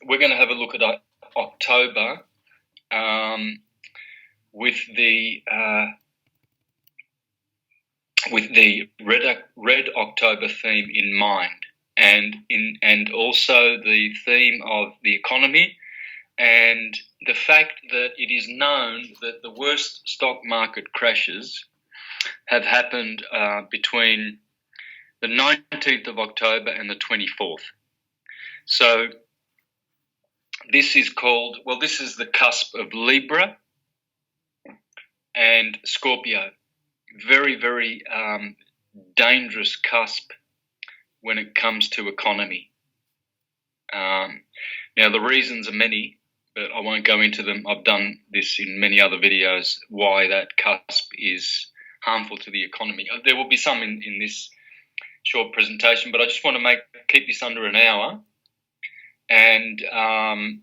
we're going to have a look at October with the Red October theme in mind, and also the theme of the economy, and the fact that it is known that the worst stock market crashes have happened between the 19th of October and the 24th. So this is the cusp of Libra and Scorpio. Very, very dangerous cusp when it comes to economy. Now, the reasons are many, but I won't go into them. I've done this in many other videos, why that cusp is harmful to the economy. There will be some in this short presentation, but I just want to keep this under an hour and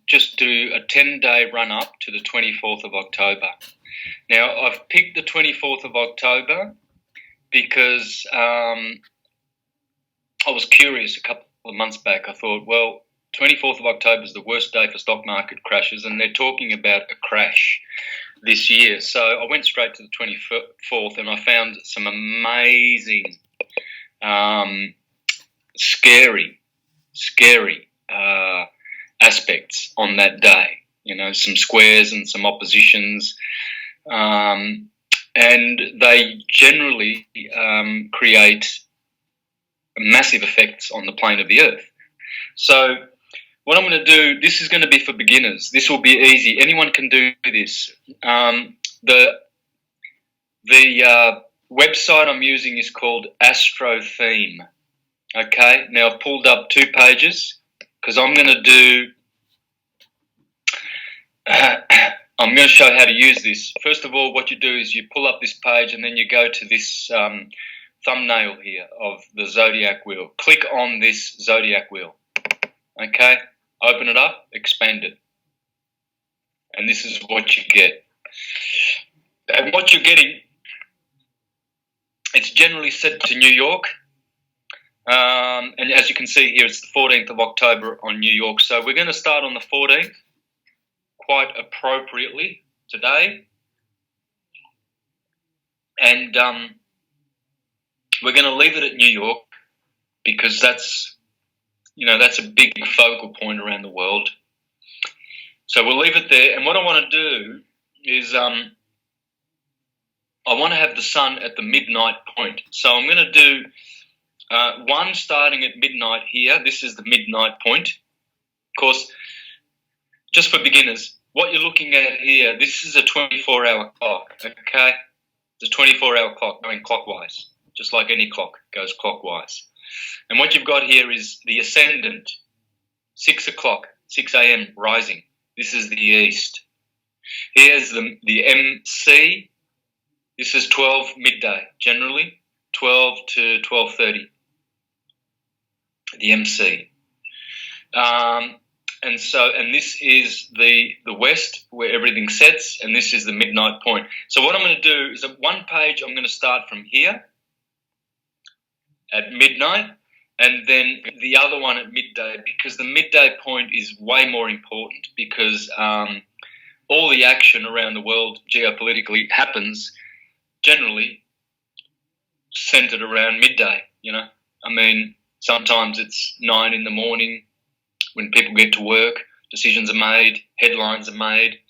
just do a 10-day run-up to the 24th of October. Now, I've picked the 24th of October because I was curious a couple of months back. I thought, well, 24th of October is the worst day for stock market crashes, and they're talking about a crash this year. So I went straight to the 24th, and I found some amazing, scary aspects on that day. You know, some squares and some oppositions, and they generally create massive effects on the plane of the Earth. So what I'm going to do, this is going to be for beginners. This will be easy. Anyone can do this. The website I'm using is called Astro Theme. Okay, now I've pulled up 2 pages because I'm going to do. I'm going to show how to use this. First of all, what you do is you pull up this page and then you go to this thumbnail here of the zodiac wheel. Click on this zodiac wheel. Okay, open it up, expand it. And this is what you get. And what you're getting, it's generally set to New York. And as you can see here, it's the 14th of October on New York. So we're going to start on the 14th, quite appropriately today. And we're going to leave it at New York because that's a big focal point around the world. So we'll leave it there. And what I want to do is I want to have the sun at the midnight point. So I'm going to do one starting at midnight here. This is the midnight point. Of course, just for beginners, what you're looking at here, this is a 24-hour clock, okay? It's a 24-hour clock going clockwise, just like any clock goes clockwise. And what you've got here is the ascendant, 6 o'clock, 6 a.m. rising. This is the east. Here's the MC. This is 12 midday, generally, 12 to 12:30, the MC. And this is the west where everything sets, and this is the midnight point. So what I'm going to do is at one page I'm going to start from here at midnight, and then the other one at midday, because the midday point is way more important, because all the action around the world geopolitically happens generally centered around midday, you know. I mean, sometimes it's 9 in the morning when people get to work, decisions are made, headlines are made,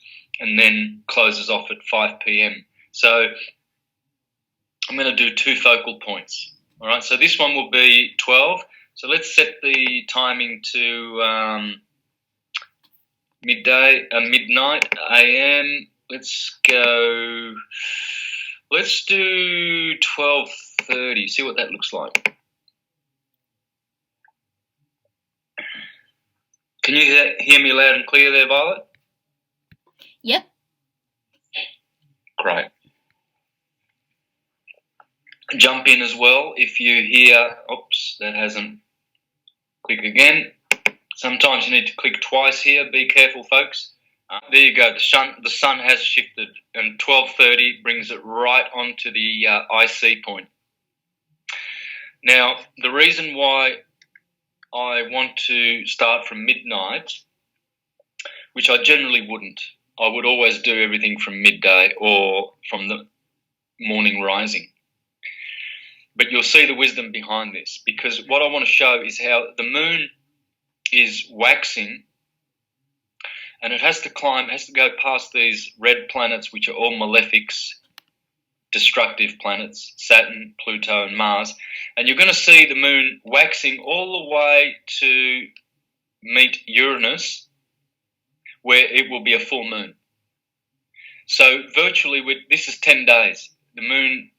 and then closes off at 5 p.m. So I'm going to do 2 focal points. All right, so this one will be 12. So let's set the timing to midnight a.m. Let's do 12:30. See what that looks like. Can you hear me loud and clear there, Violet? Yep. Great. Jump in as well if you hear, oops, that hasn't clicked again. Sometimes you need to click twice here. Be careful, folks. There you go. The sun has shifted, and 12:30 brings it right onto the IC point. Now, the reason why I want to start from midnight which I generally wouldn't. I would always do everything from midday or from the morning rising. But you'll see the wisdom behind this, because what I want to show is how the moon is waxing, and it has to climb, has to go past these red planets, which are all malefics, destructive planets, Saturn, Pluto, and Mars. And you're going to see the moon waxing all the way to meet Uranus, where it will be a full moon. So virtually, this is 10 days. The moon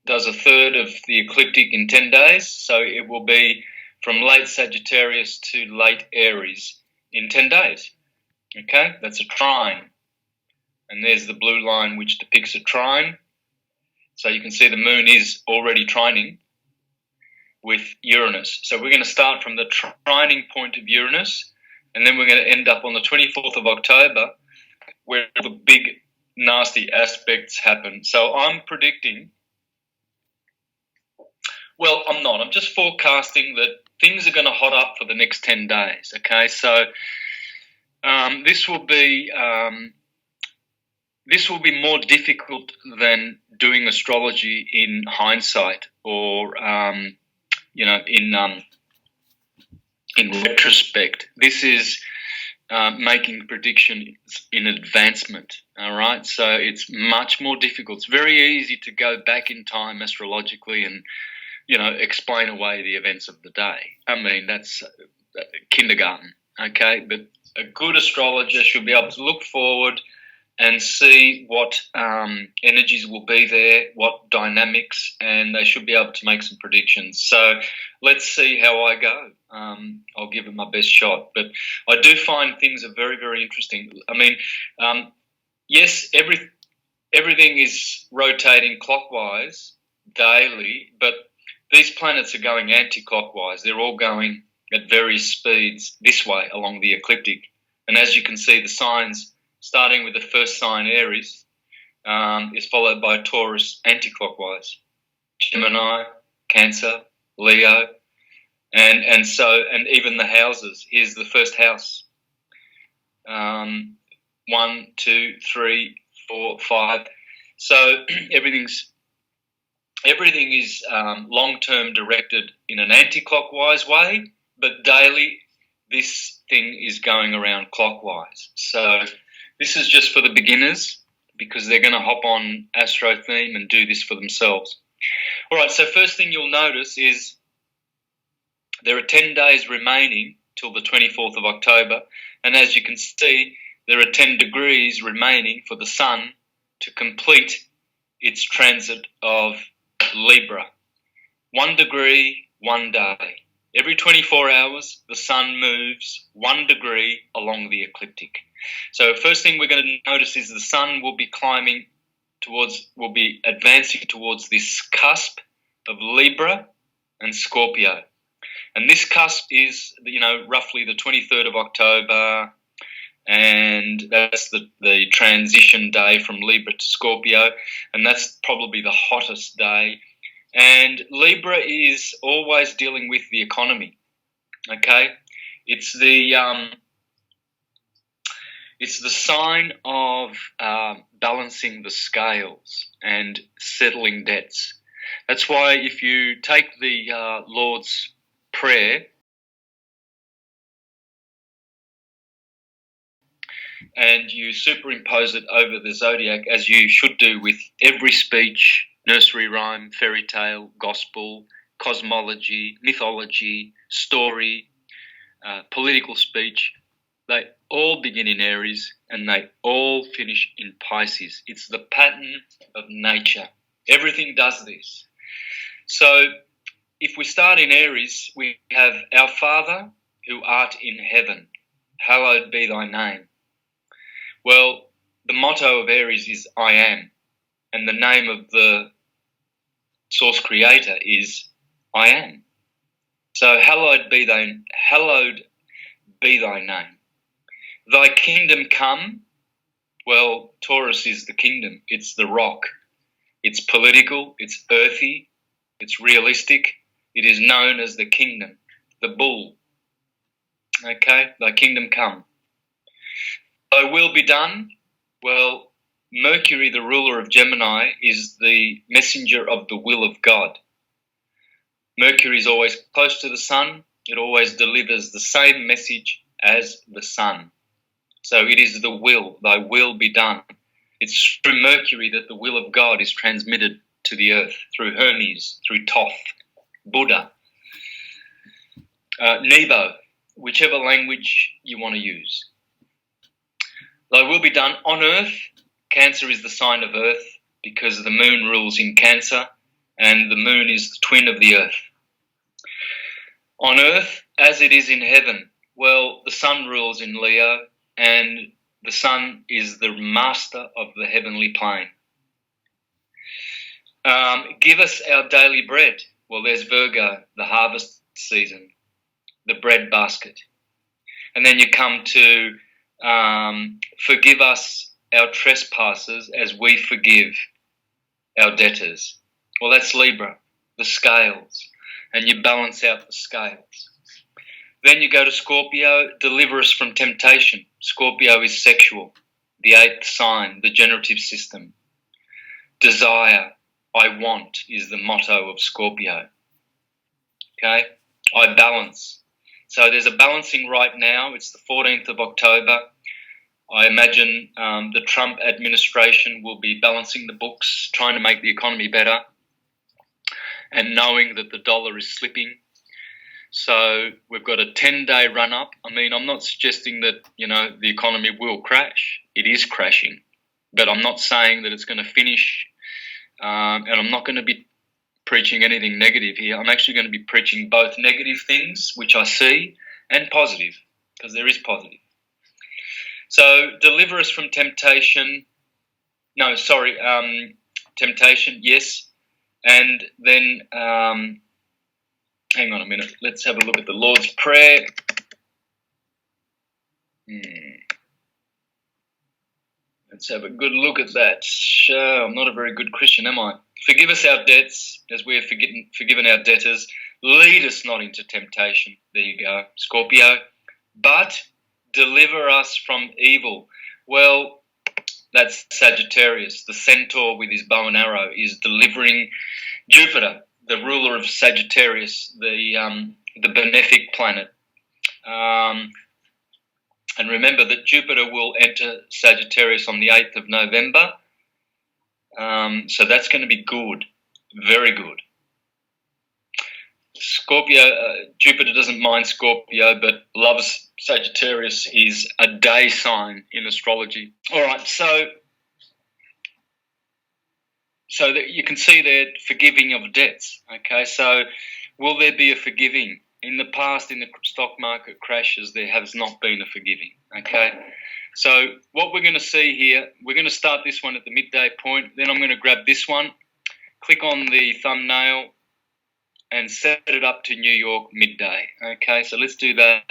does a third of the ecliptic in 10 days, so it will be from late Sagittarius to late Aries in 10 days. Okay, that's a trine. And there's the blue line which depicts a trine. So you can see the moon is already trining with Uranus. So we're going to start from the trining point of Uranus, and then we're going to end up on the 24th of October, where the big nasty aspects happen. So I'm predicting, well, I'm not. I'm just forecasting that things are going to hot up for the next 10 days, okay? So this will be more difficult than doing astrology in hindsight or, in retrospect. This is making predictions in advancement, all right? So it's much more difficult. It's very easy to go back in time astrologically and, explain away the events of the day. I mean, that's kindergarten, okay? But a good astrologer should be able to look forward and see what energies will be there, what dynamics, and they should be able to make some predictions. So let's see how I go. I'll give it my best shot. But I do find things are very, very interesting. I mean, yes, everything is rotating clockwise daily, but these planets are going anti-clockwise. They're all going at various speeds this way along the ecliptic. And as you can see, the signs, starting with the first sign, Aries, is followed by Taurus anti-clockwise, Gemini, Cancer, Leo, and even the houses. Here's the first house. 1, 2, 3, 4, 5. So everything is long-term directed in an anti-clockwise way, but daily this thing is going around clockwise. So this is just for the beginners, because they're going to hop on Astro Theme and do this for themselves. All right, so first thing you'll notice is there are 10 days remaining till the 24th of October, and as you can see, there are 10 degrees remaining for the Sun to complete its transit of Libra. 1 degree, 1 day. Every 24 hours, the Sun moves 1 degree along the ecliptic. So first thing we're going to notice is the Sun will be advancing towards this cusp of Libra and Scorpio. And this cusp is, roughly the 23rd of October, and that's the transition day from Libra to Scorpio, and that's probably the hottest day. And Libra is always dealing with the economy, okay? It's the sign of balancing the scales and settling debts. That's why if you take the Lord's Prayer and you superimpose it over the zodiac, as you should do with every speech, nursery rhyme, fairy tale, gospel, cosmology, mythology, story, political speech, they all begin in Aries and they all finish in Pisces. It's the pattern of nature. Everything does this. So if we start in Aries, we have Our Father who art in heaven, hallowed be thy name. Well, the motto of Aries is I am, and the name of the source creator is I am. So hallowed be thy name. Thy kingdom come. Well, Taurus is the kingdom. It's the rock. It's political. It's earthy. It's realistic. It is known as the kingdom, the bull. Okay, thy kingdom come. Thy will be done. Well, Mercury, the ruler of Gemini, is the messenger of the will of God. Mercury is always close to the sun. It always delivers the same message as the sun. So it is the will, thy will be done. It's through Mercury that the will of God is transmitted to the earth, through Hermes, through Thoth, Buddha, Nebo, whichever language you want to use. Thy will be done on earth. Cancer is the sign of earth because the moon rules in Cancer and the moon is the twin of the earth. On earth as it is in heaven. Well, the sun rules in Leo and the sun is the master of the heavenly plane. Give us our daily bread. Well, there's Virgo, the harvest season, the bread basket. And then you come to forgive us our trespasses as we forgive our debtors. Well, that's Libra, the scales. And you balance out the scales. Then you go to Scorpio, deliver us from temptation. Scorpio is sexual, the eighth sign, the generative system. Desire, I want, is the motto of Scorpio. Okay, I balance. So there's a balancing right now. It's the 14th of October. I imagine the Trump administration will be balancing the books, trying to make the economy better, and knowing that the dollar is slipping. So we've got a 10-day run-up. I mean, I'm not suggesting that, the economy will crash. It is crashing. But I'm not saying that it's going to finish, and I'm not going to be preaching anything negative here. I'm actually going to be preaching both negative things, which I see, and positive, because there is positive. So deliver us from temptation. Temptation, yes. And then, hang on a minute. Let's have a look at the Lord's Prayer. Let's have a good look at that. I'm not a very good Christian, am I? Forgive us our debts as we have forgiven our debtors. Lead us not into temptation. There you go, Scorpio. But deliver us from evil. Well, that's Sagittarius. The centaur with his bow and arrow is delivering Jupiter, the ruler of Sagittarius, the benefic planet. And remember that Jupiter will enter Sagittarius on the 8th of November. So that's going to be good, very good. Scorpio, Jupiter doesn't mind Scorpio, but loves Sagittarius. He's a day sign in astrology. All right, so that you can see there, forgiving of debts. Okay, so will there be a forgiving? In the past, in the stock market crashes, there has not been a forgiving. Okay, so what we're going to see here, we're going to start this one at the midday point. Then I'm going to grab this one, click on the thumbnail, and set it up to New York midday. Okay, so let's do that.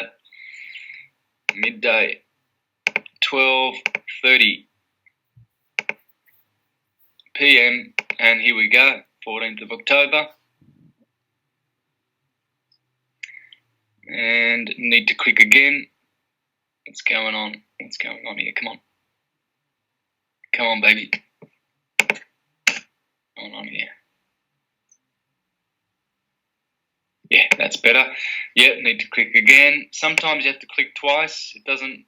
Midday, 12:30 p.m. and here we go, 14th of October. And need to click again. What's going on? What's going on here? Come on. Come on, baby. What's going on here? Yeah, that's better. Yeah, need to click again. Sometimes you have to click twice. It doesn't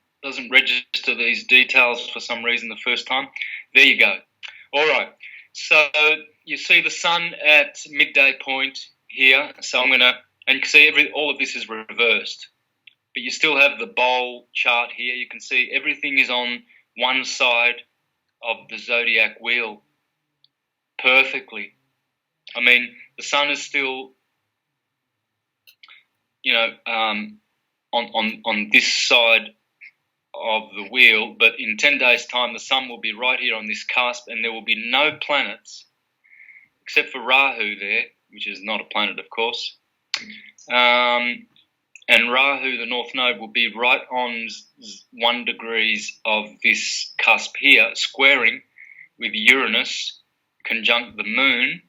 register these details for some reason the first time. There you go. All right. So you see the sun at midday point here. So I'm going to, and you can see all of this is reversed. But you still have the bowl chart here. You can see everything is on one side of the zodiac wheel perfectly. I mean, the sun is still, on this side of the wheel, but in 10 days' time, the sun will be right here on this cusp, and there will be no planets except for Rahu there, which is not a planet, of course. And Rahu, the North Node, will be right on 1 degree of this cusp here, squaring with Uranus, conjunct the moon.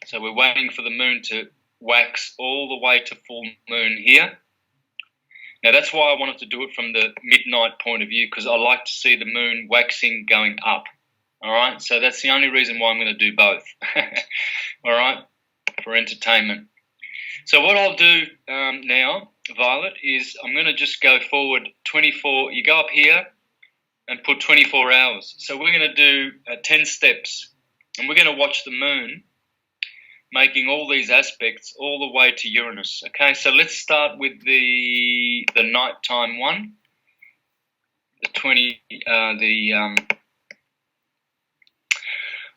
So we're waiting for the moon to wax all the way to full moon here. Now, that's why I wanted to do it from the midnight point of view, because I like to see the moon waxing going up. All right, so that's the only reason why I'm going to do both. All right, for entertainment. So what I'll do now, Violet, is I'm going to just go forward 24. You go up here and put 24 hours. So we're going to do 10 steps, and we're going to watch the moon making all these aspects all the way to Uranus. Okay, so let's start with the nighttime one.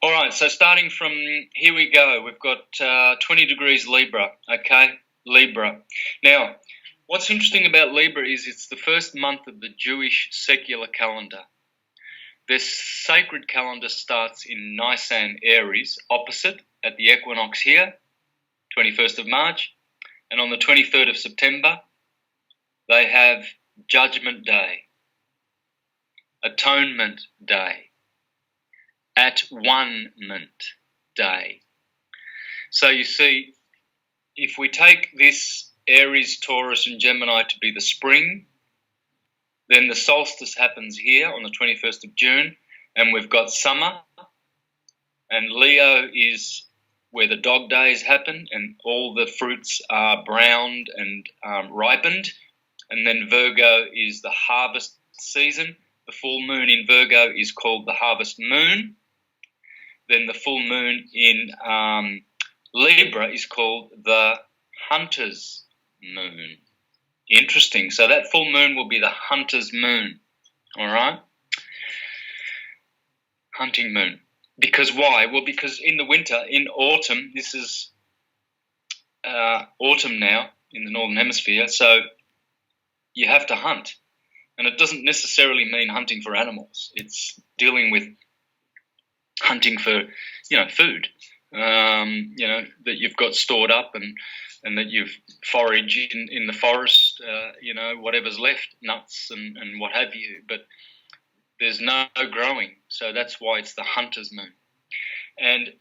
All right, so starting from here we go. We've got 20 degrees Libra, okay? Libra. Now, what's interesting about Libra is it's the first month of the Jewish secular calendar. Their sacred calendar starts in Nisan, Aries, opposite at the equinox here, 21st of March. And on the 23rd of September, they have Judgment Day, Atonement Day, At-One-ment Day. So you see, if we take this Aries, Taurus and Gemini to be the spring, then the solstice happens here on the 21st of June, and we've got summer, and Leo is where the dog days happen and all the fruits are browned and ripened, and then Virgo is the harvest season. The full moon in Virgo is called the harvest moon. Then the full moon in Libra is called the hunter's moon. Interesting. So that full moon will be the hunter's moon. All right? Hunting moon. Because why? Well, because in the winter, in autumn, this is autumn now in the Northern Hemisphere, so you have to hunt. And it doesn't necessarily mean hunting for animals. It's dealing with hunting for, food, that you've got stored up and that you've foraged in the forest, whatever's left, nuts and what have you. But there's no growing, so that's why it's the hunter's moon.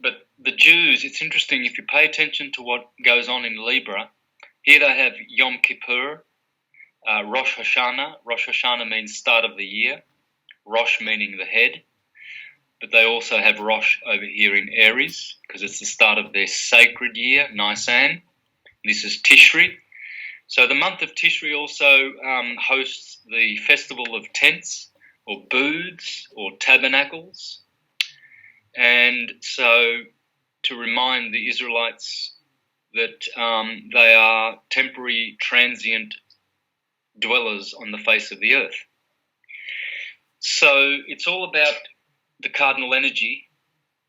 But the Jews, it's interesting, if you pay attention to what goes on in Libra, here they have Yom Kippur, Rosh Hashanah. Rosh Hashanah means start of the year, Rosh meaning the head. But they also have Rosh over here in Aries because it's the start of their sacred year, Nisan. This is Tishri. So the month of Tishri also hosts the festival of tents or booths or tabernacles. And so to remind the Israelites that they are temporary, transient dwellers on the face of the earth. So it's all about the cardinal energy,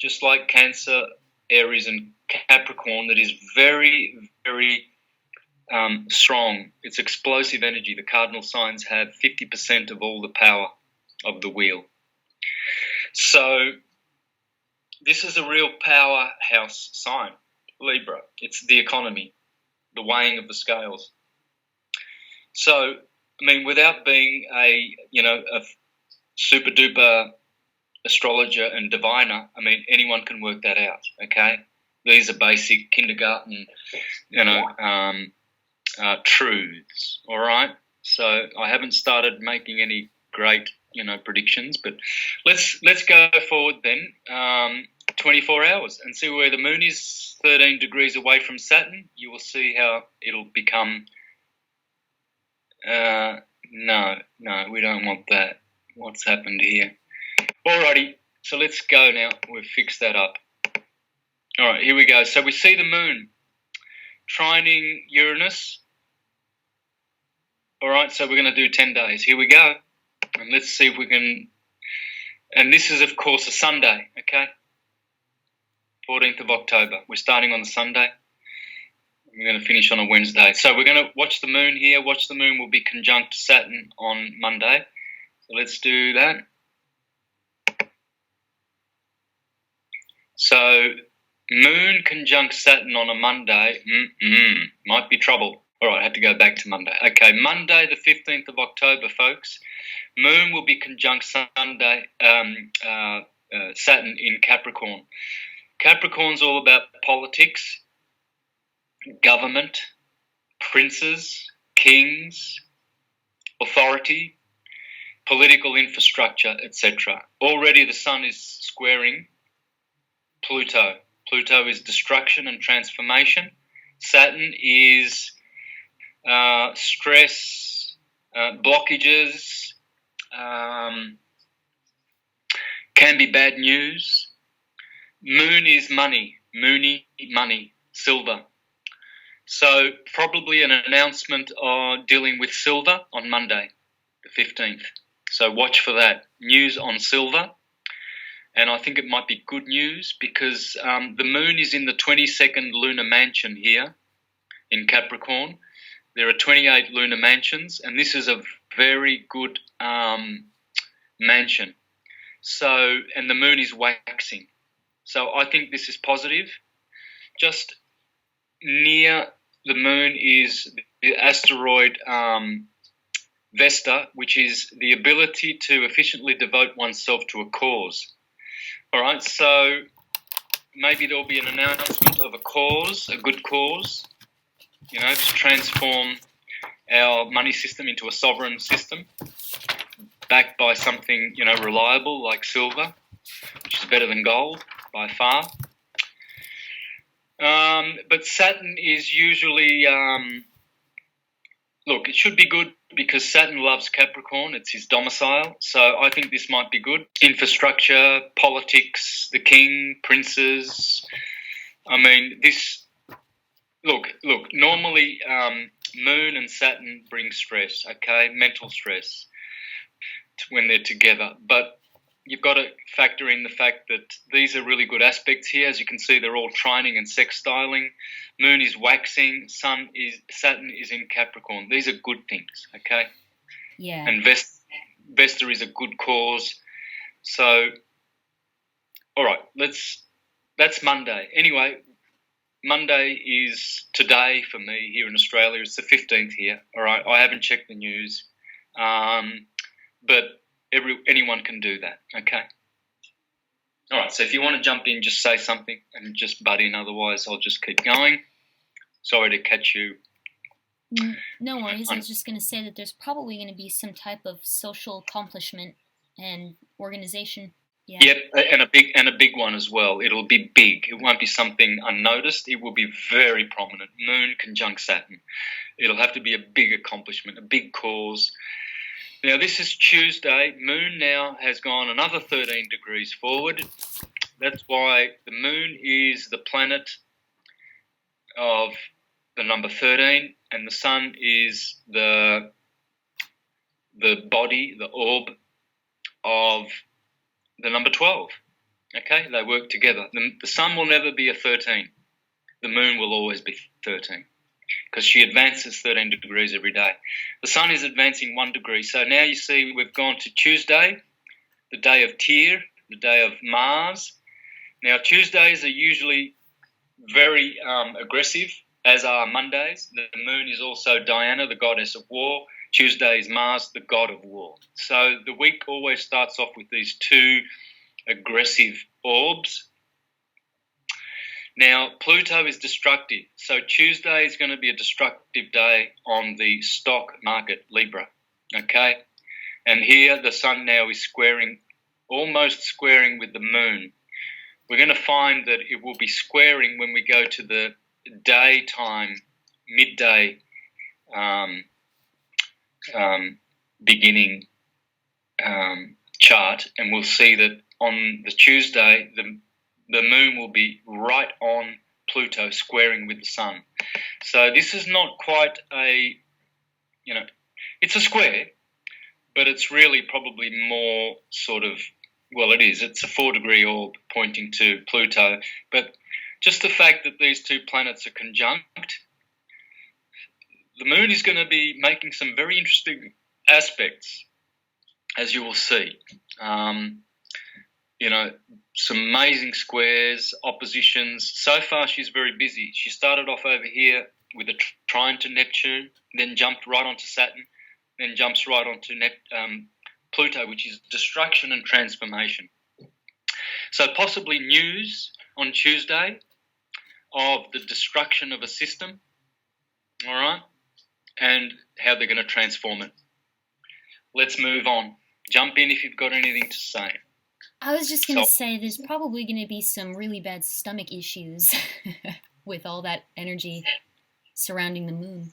just like Cancer, Aries and Capricorn, that is very, very strong. It's explosive energy. The cardinal signs have 50% of all the power of the wheel. So this is a real powerhouse sign, Libra. It's the economy, the weighing of the scales. So, without being a super duper astrologer and diviner, anyone can work that out, okay? These are basic kindergarten, truths, all right? So I haven't started making any great, predictions, but let's go forward then, 24 hours and see where the moon is 13 degrees away from Saturn. You will see how it'll become, no, we don't want that. What's happened here? Alrighty, so let's go now. We've fixed that up. All right, here we go. So we see the moon trining Uranus. All right, so we're going to do 10 days. Here we go. And let's see if we can... And this is, of course, a Sunday, okay? 14th of October. We're starting on a Sunday. We're going to finish on a Wednesday. So we're going to watch the moon here. Watch the moon will be conjunct Saturn on Monday. So let's do that. So moon conjunct Saturn on a Monday, might be trouble. All right, I had to go back to Monday. Okay, Monday the 15th of October, folks. Moon will be conjunct Sunday, Saturn in Capricorn. Capricorn's all about politics, government, princes, kings, authority, political infrastructure, etc. Already the Sun is squaring Pluto. Pluto is destruction and transformation. Saturn is stress, blockages, can be bad news. Moon is money, money, silver. So probably an announcement on dealing with silver on Monday, the 15th. So watch for that. News on silver. And I think it might be good news because the moon is in the 22nd lunar mansion here in Capricorn. There are 28 lunar mansions, and this is a very good mansion. So, and the moon is waxing. So I think this is positive. Just near the moon is the asteroid Vesta, which is the ability to efficiently devote oneself to a cause. All right, so maybe there'll be an announcement of a cause, a good cause, to transform our money system into a sovereign system backed by something, reliable like silver, which is better than gold by far. But Saturn is usually, it should be good because Saturn loves Capricorn. It's his domicile. So I think this might be good. Infrastructure, politics, the king, princes. I mean, normally Moon and Saturn bring stress, okay, mental stress when they're together. But you've got to factor in the fact that these are really good aspects here. As you can see, they're all trining and sextiling. Moon is waxing. Saturn is in Capricorn. These are good things, okay? Yeah. And Vesta is a good cause. So, all right, that's Monday. Anyway, Monday is today for me here in Australia. It's the 15th here, all right? I haven't checked the news, but anyone can do that, okay? All right, so if you want to jump in, just say something and just butt in. Otherwise, I'll just keep going. Sorry to catch you. No worries. I was just going to say that there's probably going to be some type of social accomplishment and organization. Yeah. Yep, and a big one as well. It'll be big. It won't be something unnoticed. It will be very prominent. Moon conjunct Saturn. It'll have to be a big accomplishment, a big cause. Now, this is Tuesday. Moon now has gone another 13 degrees forward. That's why the Moon is the planet of the number 13, and the Sun is the body, the orb of the number 12. Okay, they work together. The Sun will never be a 13. The Moon will always be 13 because she advances 13 degrees every day. The Sun is advancing 1 degree. So now you see we've gone to Tuesday, the day of Tyr, the day of Mars. Now, Tuesdays are usually very aggressive, as are Mondays. The Moon is also Diana, the goddess of war. Tuesday is Mars, the god of war. So the week always starts off with these two aggressive orbs. Now, Pluto is destructive. So Tuesday is going to be a destructive day on the stock market, Libra. Okay? And here the Sun now is almost squaring with the Moon. We're going to find that it will be squaring when we go to the daytime, midday beginning chart, and we'll see that on the Tuesday, the Moon will be right on Pluto, squaring with the Sun. So this is not quite it's a square, but it's really probably more sort of, it's a 4 degree orb pointing to Pluto, but just the fact that these two planets are conjunct, the Moon is going to be making some very interesting aspects, as you will see. Some amazing squares, oppositions. So far, she's very busy. She started off over here with a trine to Neptune, then jumped right onto Saturn, then jumps right onto Pluto, which is destruction and transformation. So possibly news on Tuesday of the destruction of a system, all right, and how they're going to transform it. let's move on. Jump in if you've got anything to say. I was just going to say there's probably going to be some really bad stomach issues with all that energy surrounding the moon.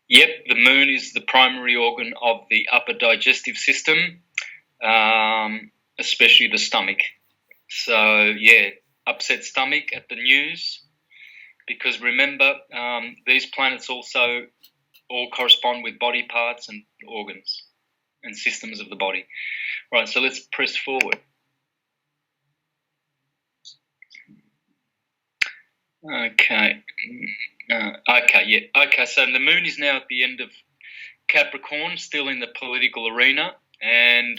Yep, the moon is the primary organ of the upper digestive system, especially the stomach. So, yeah, upset stomach at the news, because remember, these planets also all correspond with body parts and organs and systems of the body. Right, so let's press forward. Okay. Okay, so the moon is now at the end of Capricorn, still in the political arena, and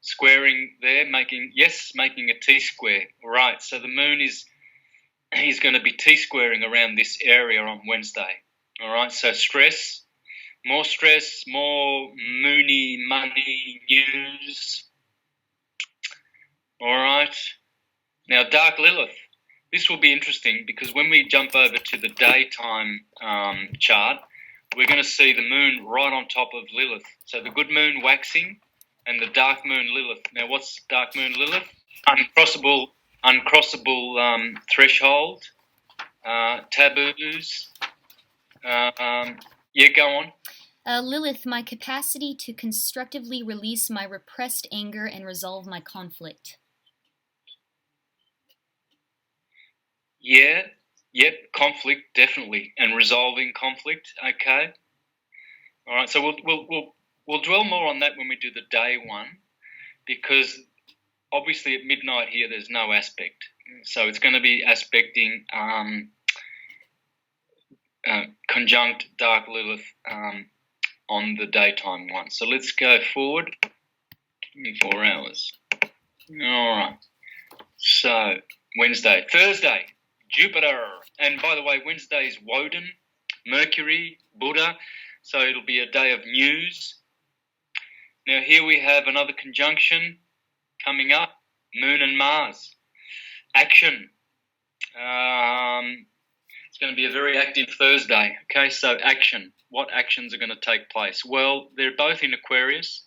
squaring there, making a T-square. All right, so the moon is going to be T-squaring around this area on Wednesday. All right, so stress, more moony money news. All right, now dark Lilith. This will be interesting because when we jump over to the daytime chart, we're going to see the moon right on top of Lilith. So the good moon waxing and the dark moon Lilith. Now, what's dark moon Lilith? Uncrossable threshold, taboos. Yeah, go on. Lilith, my capacity to constructively release my repressed anger and resolve my conflict. Yeah, yep, conflict definitely, and resolving conflict. Okay, all right. So we'll dwell more on that when we do the day one, because obviously at midnight here there's no aspect, so it's going to be aspecting conjunct dark Lilith on the daytime one. So let's go forward. Give me 4 hours. All right. So Wednesday, Thursday. Jupiter, and by the way, Wednesday is Woden, Mercury, Buddha, so it'll be a day of news. Now here we have another conjunction coming up, Moon and Mars. Action. It's going to be a very active Thursday. Okay, so action. What actions are going to take place? Well, they're both in Aquarius.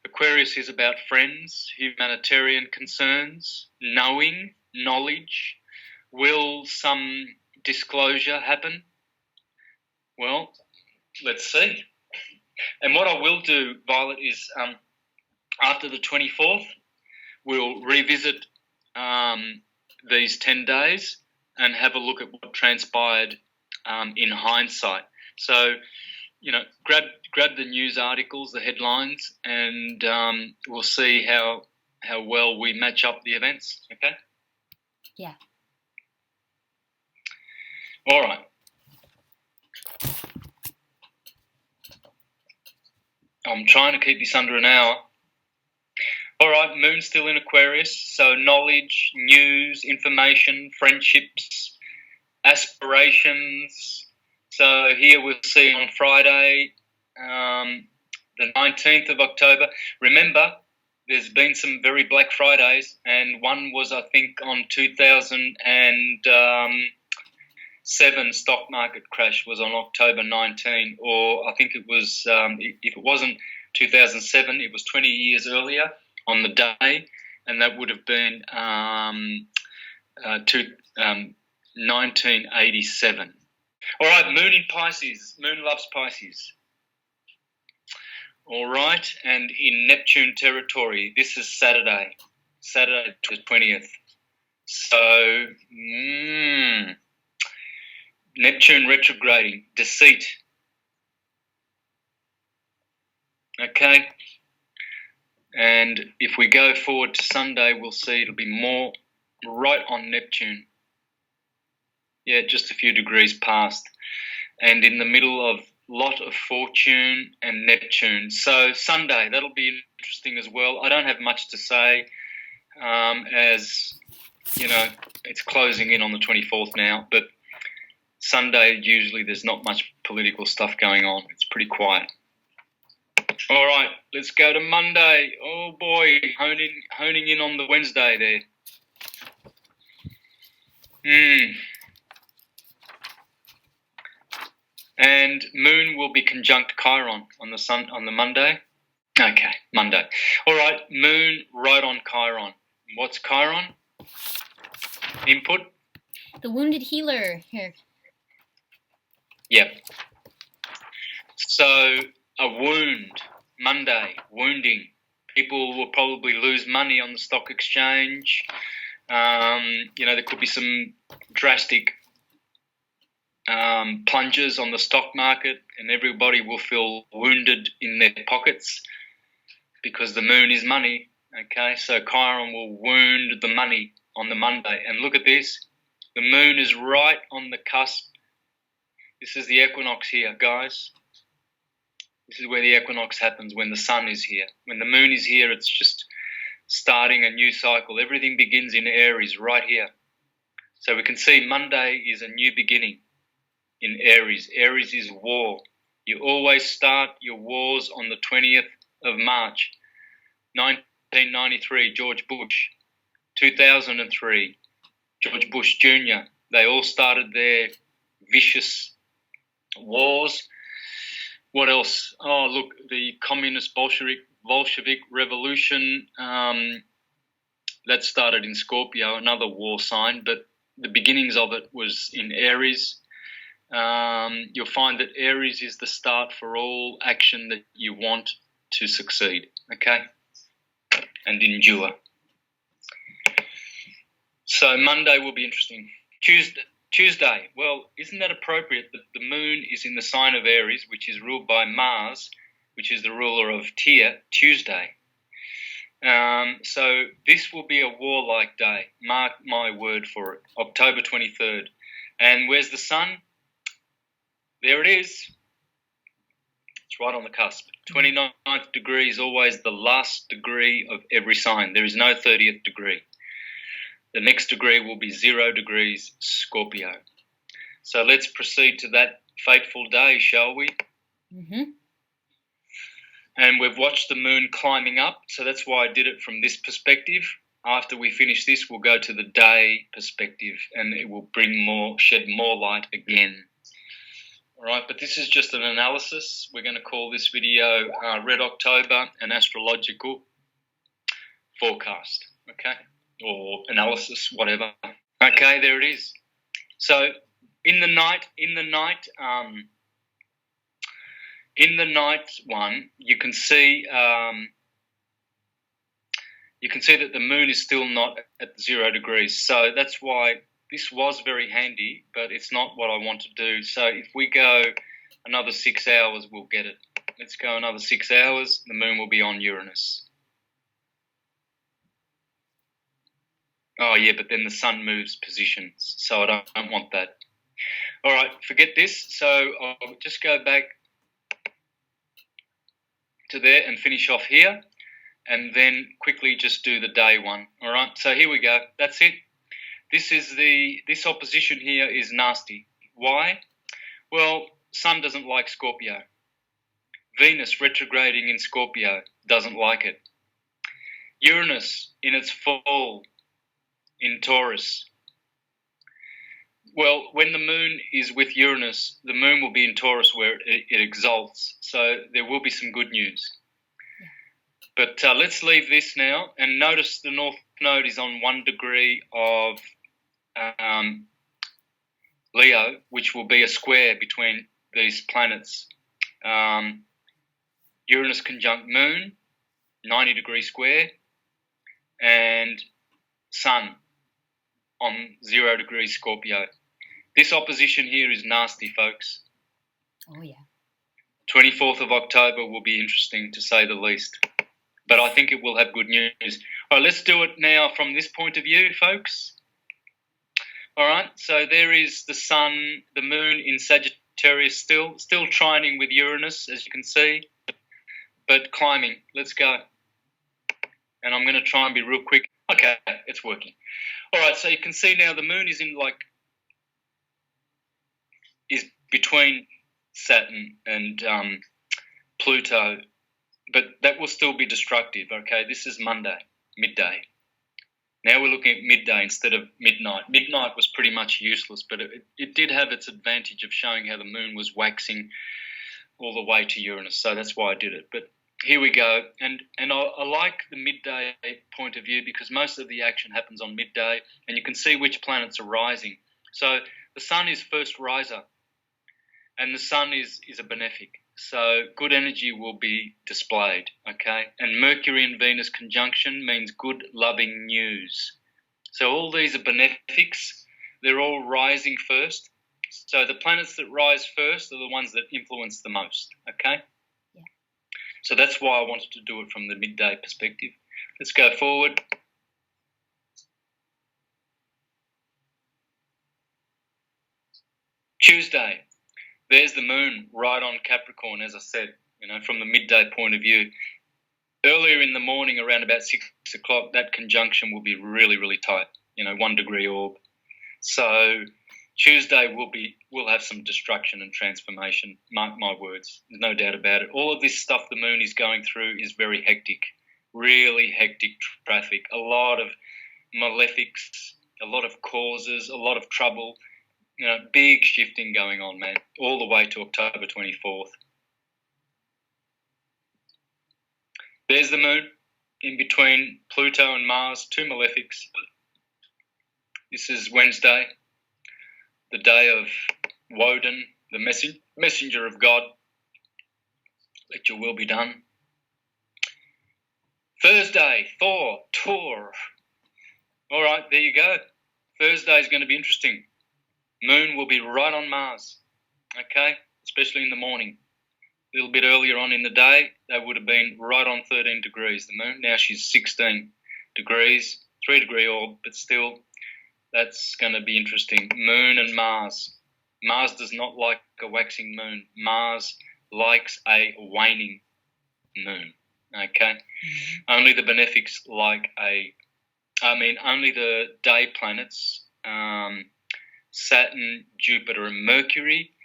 Aquarius is about friends, humanitarian concerns, knowledge. Will some disclosure happen? Well, let's see. And what I will do, Violet, is after the 24th, we'll revisit these 10 days and have a look at what transpired in hindsight. So, grab the news articles, the headlines, and we'll see how well we match up the events, okay? Yeah. All right. I'm trying to keep this under an hour. All right, moon's still in Aquarius, so knowledge, news, information, friendships, aspirations. So here we'll see on Friday, the 19th of October. Remember, there's been some very Black Fridays, and one was, I think, on 2007 stock market crash was on October 19, or I think it was, if it wasn't 2007, it was 20 years earlier on the day, and that would have been 1987. All right, moon in Pisces. Moon loves Pisces. All right, and in Neptune territory, this is Saturday the 20th. So, Neptune retrograding, deceit. Okay, and if we go forward to Sunday, we'll see it'll be more right on Neptune. Yeah, just a few degrees past, and in the middle of lot of Fortune and Neptune. So Sunday, that'll be interesting as well. I don't have much to say, as you know, it's closing in on the 24th now, but Sunday, usually there's not much political stuff going on. It's pretty quiet. All right, let's go to Monday. Oh boy, honing in on the Wednesday there. And Moon will be conjunct Chiron on the Monday. Okay, Monday. All right, Moon right on Chiron. What's Chiron? Input? The wounded healer here. Yep. So a wound, Monday, wounding. People will probably lose money on the stock exchange. There could be some drastic plunges on the stock market, and everybody will feel wounded in their pockets because the moon is money. Okay, so Chiron will wound the money on the Monday. And look at this. The moon is right on the cusp. This is the equinox here, guys. This is where the equinox happens, when the sun is here. When the moon is here, it's just starting a new cycle. Everything begins in Aries right here. So we can see Monday is a new beginning in Aries. Aries is war. You always start your wars on the 20th of March. 1993, George Bush. 2003, George Bush Jr. They all started their vicious wars. What else? Oh, look, the communist Bolshevik revolution, that started in Scorpio, another war sign, but the beginnings of it was in Aries. You'll find that Aries is the start for all action that you want to succeed, okay, and endure. So Monday will be interesting. Tuesday, well, isn't that appropriate that the moon is in the sign of Aries, which is ruled by Mars, which is the ruler of Tyr, Tuesday. So this will be a warlike day. Mark my word for it. October 23rd. And where's the sun? There it is. It's right on the cusp. 29th degree is always the last degree of every sign. There is no 30th degree. The next degree will be 0 degrees Scorpio. So let's proceed to that fateful day, shall we? Mm-hmm. And we've watched the moon climbing up, so that's why I did it from this perspective. After we finish this, we'll go to the day perspective, and it will shed more light again. All right, but this is just an analysis. We're going to call this video Red October, an astrological forecast, okay? Or analysis, whatever. Okay, there it is. So in the night one, you can see that the moon is still not at 0 degrees. So that's why this was very handy, but it's not what I want to do. So if we go another 6 hours, we'll get it. Let's go another 6 hours. The moon will be on Uranus. Oh, yeah, but then the sun moves positions, so I don't want that. All right, forget this. So I'll just go back to there and finish off here, and then quickly just do the day one. All right, so here we go. That's it. This opposition here is nasty. Why? Well, Sun doesn't like Scorpio. Venus retrograding in Scorpio doesn't like it. Uranus in its fall in Taurus. Well, when the moon is with Uranus, the moon will be in Taurus where it exalts. So there will be some good news. But let's leave this now. And notice the North Node is on 1 degree of Leo, which will be a square between these planets. Uranus conjunct Moon, 90 degree square, and Sun on 0 degrees Scorpio. This opposition here is nasty, folks. Oh, yeah. 24th of October will be interesting, to say the least. But I think it will have good news. All right, let's do it now from this point of view, folks. All right, so there is the Sun, the Moon in Sagittarius still trining with Uranus, as you can see, but climbing. Let's go. And I'm going to try and be real quick. Okay, it's working. All right, so you can see now the moon is is between Saturn and Pluto, but that will still be destructive, okay? This is Monday, midday. Now we're looking at midday instead of midnight. Midnight was pretty much useless, but it did have its advantage of showing how the moon was waxing all the way to Uranus. So that's why I did it. But here we go. And I like the midday point of view because most of the action happens on midday and you can see which planets are rising. So the sun is first riser and the sun is a benefic. So good energy will be displayed, okay? And Mercury and Venus conjunction means good, loving news. So all these are benefics. They're all rising first. So the planets that rise first are the ones that influence the most, okay? Yeah. So that's why I wanted to do it from the midday perspective. Let's go forward. Tuesday. There's the moon right on Capricorn, as I said, from the midday point of view. Earlier in the morning, around about 6 o'clock, that conjunction will be really, really tight, 1 degree orb. So Tuesday we'll have some destruction and transformation, mark my words, no doubt about it. All of this stuff the moon is going through is very hectic, really hectic traffic, a lot of malefics, a lot of causes, a lot of trouble. Big shifting going on, man, all the way to October 24th. There's the moon in between Pluto and Mars, 2 malefics. This is Wednesday, the day of Woden, the messenger of God. Let your will be done. Thursday, Thor, Tor. All right, there you go. Thursday is going to be interesting. Moon will be right on Mars, okay, especially in the morning. A little bit earlier on in the day, they would have been right on 13 degrees, the moon. Now she's 16 degrees, 3 degree orb, but still, that's going to be interesting. Moon and Mars. Mars does not like a waxing moon. Mars likes a waning moon, okay? Only the benefics only the day planets, Saturn, Jupiter, and Mercury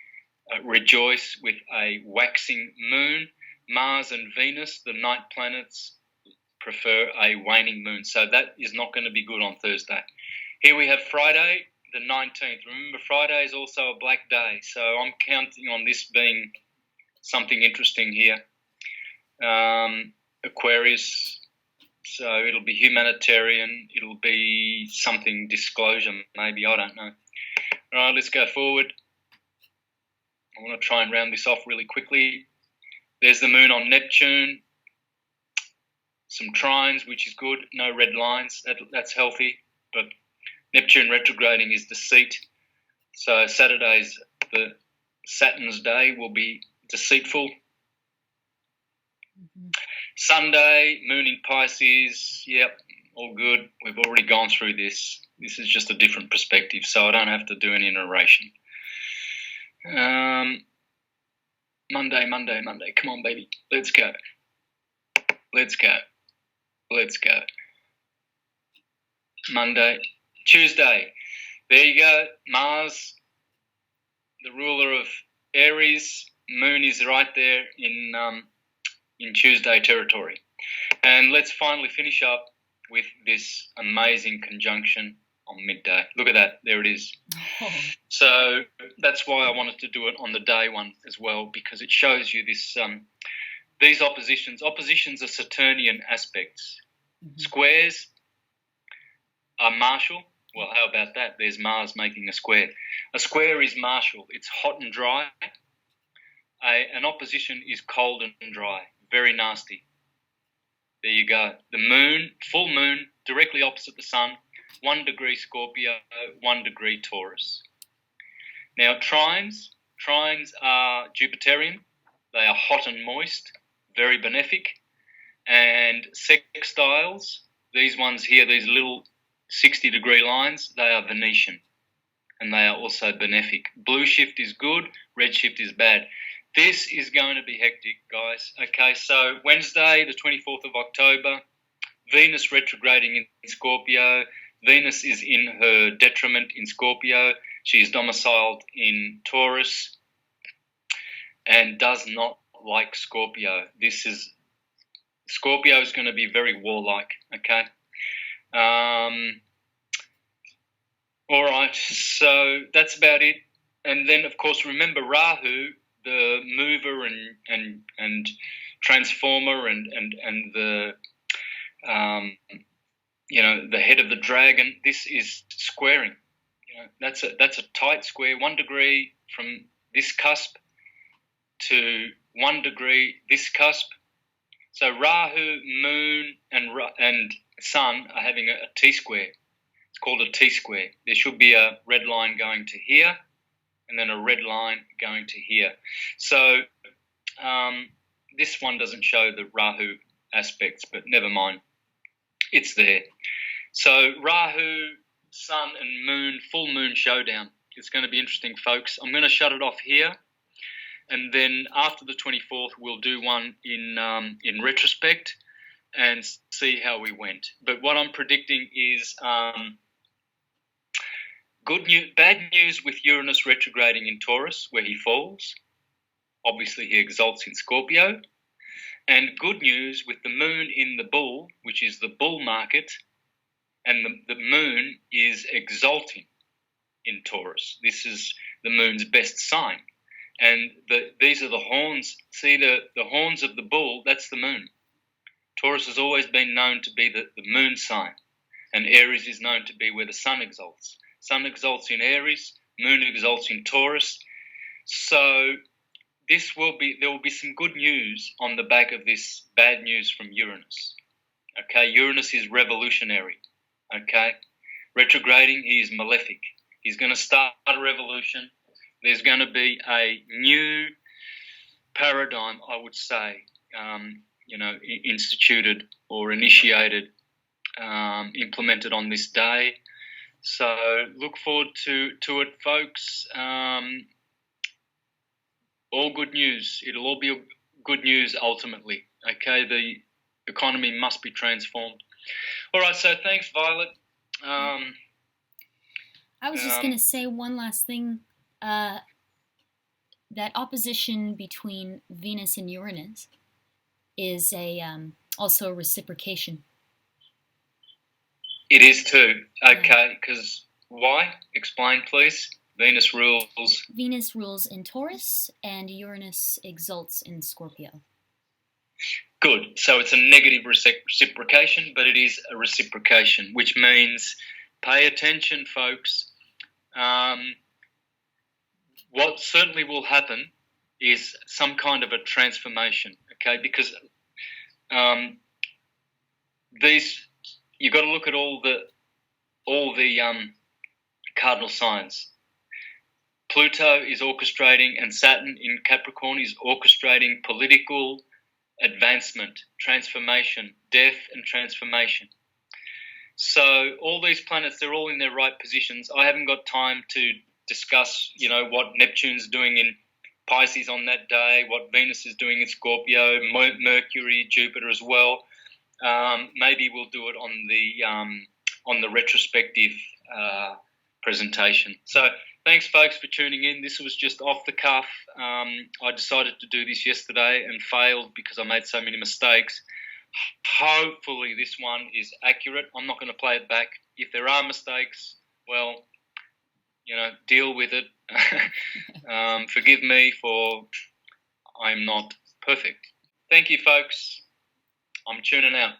rejoice with a waxing moon. Mars and Venus, the night planets, prefer a waning moon. So that is not going to be good on Thursday. Here we have Friday, the 19th. Remember, Friday is also a black day, so I'm counting on this being something interesting here. Aquarius, so it'll be humanitarian, it'll be something disclosure maybe, I don't know. All right, let's go forward. I want to try and round this off really quickly. There's the moon on Neptune. Some trines, which is good. No red lines. That's healthy. But Neptune retrograding is deceit. So Saturday's the Saturn's day will be deceitful. Mm-hmm. Sunday, moon in Pisces. Yep, all good. We've already gone through this. This is just a different perspective, so I don't have to do any narration. Monday. Come on, baby. Let's go. Monday. Tuesday. There you go. Mars, the ruler of Aries. Moon is right there in Tuesday territory. And let's finally finish up with this amazing conjunction on midday. Look at that. There it is. Oh. So that's why I wanted to do it on the day one as well, because it shows you this these oppositions. Oppositions are Saturnian aspects. Mm-hmm. Squares are martial. Well, how about that? There's Mars making a square. A square is martial. It's hot and dry. An opposition is cold and dry. Very nasty. There you go. The moon, full moon, directly opposite the sun, 1 degree Scorpio, 1 degree Taurus. Now, trines are Jupiterian. They are hot and moist, very benefic. And sextiles, these ones here, these little 60-degree lines, they are Venetian. And they are also benefic. Blue shift is good, red shift is bad. This is going to be hectic, guys. Okay, so Wednesday, the 24th of October, Venus retrograding in Scorpio. Venus is in her detriment in Scorpio. She is domiciled in Taurus and does not like Scorpio. Scorpio is going to be very warlike, okay? All right, so that's about it. And then, of course, remember Rahu, the mover and transformer and the the head of the dragon. This is squaring. That's a tight square, 1 degree from this cusp to 1 degree this cusp. So Rahu, Moon, and Sun are having a T-square. It's called a T-square. There should be a red line going to here, and then a red line going to here. So this one doesn't show the Rahu aspects, but never mind. It's there. So Rahu, Sun, and Moon, full moon showdown. It's going to be interesting, folks. I'm going to shut it off here. And then after the 24th, we'll do one in retrospect and see how we went. But what I'm predicting is bad news with Uranus retrograding in Taurus, where he falls. Obviously, he exalts in Scorpio. And good news with the moon in the bull, which is the bull market, and the moon is exalting in Taurus. This is the moon's best sign. And these are the horns. See, the horns of the bull, that's the moon. Taurus has always been known to be the moon sign, and Aries is known to be where the sun exalts. Sun exalts in Aries, moon exalts in Taurus. So there will be some good news on the back of this bad news from Uranus. Okay, Uranus is revolutionary. Okay, retrograding, he is malefic. He's going to start a revolution. There's going to be a new paradigm, I would say, instituted or initiated, implemented on this day. So look forward to it, folks. All good news. It'll all be good news ultimately. Okay, the economy must be transformed. All right, so thanks, Violet. I was just going to say one last thing. That opposition between Venus and Uranus is also a reciprocation. It is too. Okay, because why? Explain, please. Venus rules in Taurus, and Uranus exalts in Scorpio. Good. So it's a negative reciprocation, but it is a reciprocation, which means pay attention, folks. What certainly will happen is some kind of a transformation, okay? Because you've got to look at all the cardinal signs. Pluto is orchestrating, and Saturn in Capricorn is orchestrating political advancement, transformation, death and transformation. So all these planets, they're all in their right positions. I haven't got time to discuss, what Neptune's doing in Pisces on that day, what Venus is doing in Scorpio, Mercury, Jupiter as well. Maybe we'll do it on the retrospective presentation. So thanks, folks, for tuning in. This was just off the cuff. I decided to do this yesterday and failed because I made so many mistakes. Hopefully this one is accurate. I'm not going to play it back. If there are mistakes, well, deal with it. Forgive me for I'm not perfect. Thank you, folks. I'm tuning out.